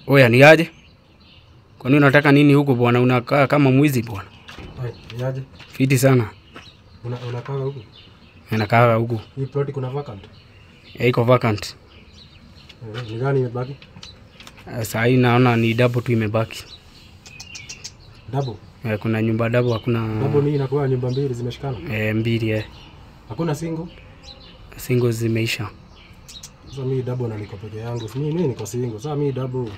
Oya ni aje? Kwa nini unataka nini huko bwana? Unakaa kama mwizi bwana. Ni aje? Fiti sana. Unakaa huko? Nakaa huko. Hii plot kuna vacant? Iko vacant. Ni gani imebaki? Sasa hii naona ni double tu imebaki. Double? Kuna nyumba double, hakuna. Double ni inakuwa nyumba mbili zimeshikana? Mbili Hakuna single? Single zimeisha. Sasa mimi double na niko peke yangu. Mimi niko single. Sasa mimi double.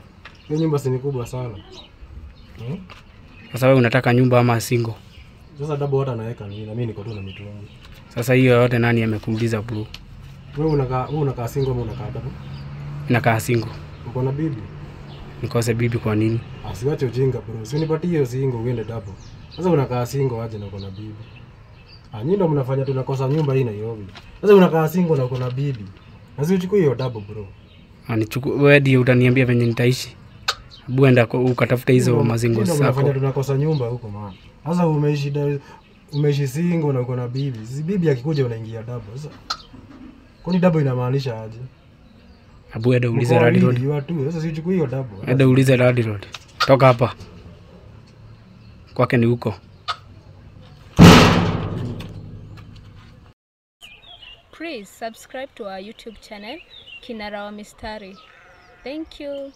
Hiyo nyumba si kubwa sana. Sasa wewe unataka nyumba ama single? Sasa double hata naweka nini na mimi niko tu na mitungi. Sasa hiyo yote nani amekuuliza bro? Wewe unakaa single ama unakaa double? Nakaa single. Uko na bibi? Nikose bibi kwa nini? Asiwache ujinga bro. Si unipatie hiyo single uende double. Sasa unakaa single aje na uko na bibi? Nyinyi ndio mnafanya tunakosa nyumba hii Nairobi. Sasa unakaa single na uko na bibi. Sasa uchukue hiyo double bro. Nichukue wewe ndio utaniambia venye nitaishi. Hebu enda ukatafuta hizo mazingo zako. Unafanya tunakosa nyumba huko maana. Sasa umeishi single na uko na bibi. Sisi bibi akikuja unaingia double. Sasa kwani double inamaanisha aje? Hebu enda uulize landlord. Sasa sichukui hiyo double. Enda uulize landlord. Toka hapa. Kwake ni huko. Please subscribe to our YouTube channel, Kinara wa Mistari. Thank you.